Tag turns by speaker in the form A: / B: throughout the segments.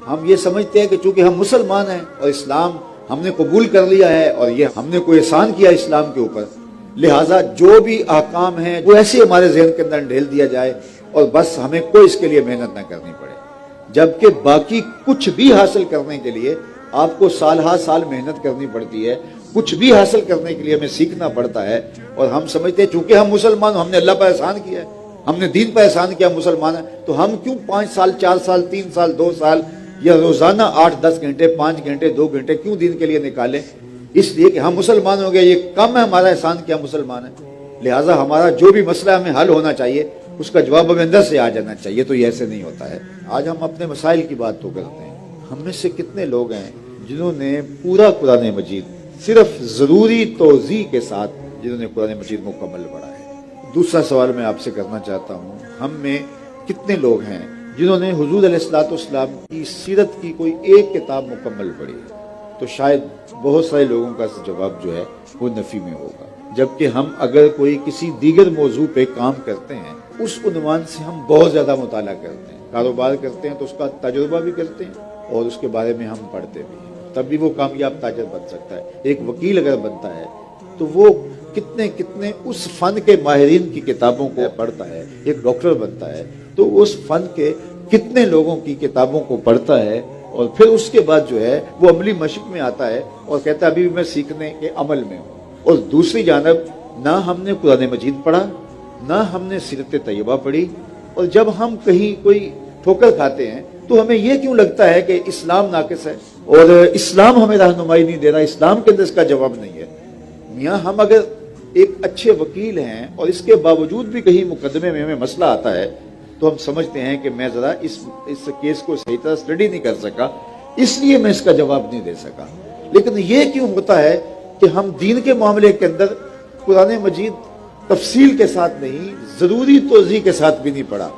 A: ہم یہ سمجھتے ہیں کہ چونکہ ہم مسلمان ہیں اور اسلام ہم نے قبول کر لیا ہے اور یہ ہم نے کوئی احسان کیا اسلام کے اوپر، لہٰذا جو بھی احکام ہیں وہ ایسے ہمارے ذہن کے اندر ڈھیل دیا جائے اور بس ہمیں کوئی اس کے لیے محنت نہ کرنی پڑے، جبکہ باقی کچھ بھی حاصل کرنے کے لیے آپ کو سال ہا سال محنت کرنی پڑتی ہے، کچھ بھی حاصل کرنے کے لیے ہمیں سیکھنا پڑتا ہے۔ اور ہم سمجھتے ہیں چونکہ ہم مسلمان، ہم نے اللہ پر احسان کیا ہے، ہم نے دین پر احسان کیا، مسلمان ہیں، تو ہم کیوں 5 سال 4 سال 3 سال 2 سال یا روزانہ 8-10 گھنٹے 5 گھنٹے 2 گھنٹے کیوں دین کے لیے نکالیں؟ اس لیے کہ ہم مسلمان ہو گئے، یہ کم ہے ہمارا احسان کیا مسلمان ہے، لہٰذا ہمارا جو بھی مسئلہ ہمیں حل ہونا چاہیے اس کا جواب ہمیں اندر سے آ جانا چاہیے، تو یہ ایسے نہیں ہوتا ہے۔ آج ہم اپنے مسائل کی بات تو کرتے ہیں، ہم میں سے کتنے لوگ ہیں جنہوں نے پورا قرآن مجید صرف ضروری توضیح کے ساتھ جنہوں نے قرآن مجید مکمل پڑھا ہے؟ دوسرا سوال میں آپ سے کرنا چاہتا ہوں، ہم میں کتنے لوگ ہیں جنہوں نے حضور علیہ الصلوۃ والسلام کی سیرت کی کوئی ایک کتاب مکمل پڑھی ہے؟ تو شاید بہت سارے لوگوں کا جواب جو ہے وہ نفی میں ہوگا، جبکہ ہم اگر کوئی کسی دیگر موضوع پہ کام کرتے ہیں اس عنوان سے ہم بہت زیادہ مطالعہ کرتے ہیں، کاروبار کرتے ہیں تو اس کا تجربہ بھی کرتے ہیں اور اس کے بارے میں ہم پڑھتے بھی ہیں، تب بھی وہ کامیاب تاجر بن سکتا ہے۔ ایک وکیل اگر بنتا ہے تو وہ کتنے اس فن کے ماہرین کی کتابوں کو پڑھتا ہے، ایک ڈاکٹر بنتا ہے تو اس فن کے کتنے لوگوں کی کتابوں کو پڑھتا ہے، اور پھر اس کے بعد جو ہے وہ عملی مشق میں آتا ہے اور کہتا ہے ابھی بھی میں سیکھنے کے عمل میں ہوں۔ اور دوسری جانب نہ ہم نے قرآن مجید پڑھا، نہ ہم نے سیرت طیبہ پڑھی، اور جب ہم کہیں کوئی ٹھوکر کھاتے ہیں تو ہمیں یہ کیوں لگتا ہے کہ اسلام ناقص ہے اور اسلام ہمیں رہنمائی نہیں دے رہا، اسلام کے اندر اس کا جواب نہیں ہے۔ میاں ہم اگر ایک اچھے وکیل ہیں اور اس کے باوجود بھی کہیں مقدمے میں ہمیں مسئلہ آتا ہے تو ہم سمجھتے ہیں کہ میں ذرا اس کیس کو صحیح طرح اسٹڈی نہیں کر سکا، اس لیے میں اس کا جواب نہیں دے سکا۔ لیکن یہ کیوں ہوتا ہے کہ ہم دین کے معاملے کے اندر قرآن مجید تفصیل کے ساتھ نہیں، ضروری توضیح کے ساتھ بھی نہیں پڑھا؟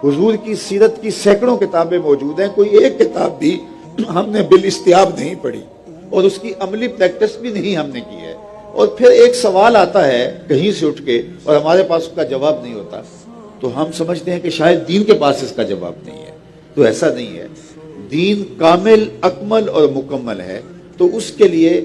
A: حضور کی سیرت کی سینکڑوں کتابیں موجود ہیں، کوئی ایک کتاب بھی ہم نے بالاستیاب نہیں پڑھی اور اس کی عملی پریکٹس بھی نہیں ہم نے کی ہے، اور پھر ایک سوال آتا ہے کہیں سے اٹھ کے اور ہمارے پاس اس کا جواب نہیں ہوتا، تو ہم سمجھتے ہیں کہ شاید دین کے پاس اس کا جواب نہیں ہے۔ تو ایسا نہیں ہے، دین کامل اکمل اور مکمل ہے، تو اس کے لیے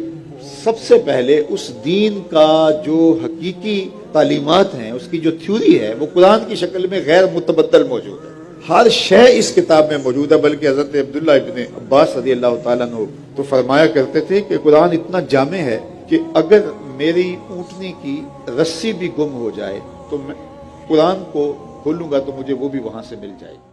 A: سب سے پہلے اس دین کا جو حقیقی تعلیمات ہیں، اس کی جو تھیوری ہے وہ قرآن کی شکل میں غیر متبدل موجود ہے، ہر شے اس کتاب میں موجود ہے۔ بلکہ حضرت عبداللہ ابن عباس رضی اللہ تعالیٰ عنہ تو فرمایا کرتے تھے کہ قرآن اتنا جامع ہے کہ اگر میری اونٹنی کی رسی بھی گم ہو جائے تو میں قرآن کو کھولوں گا تو مجھے وہ بھی وہاں سے مل جائے گی۔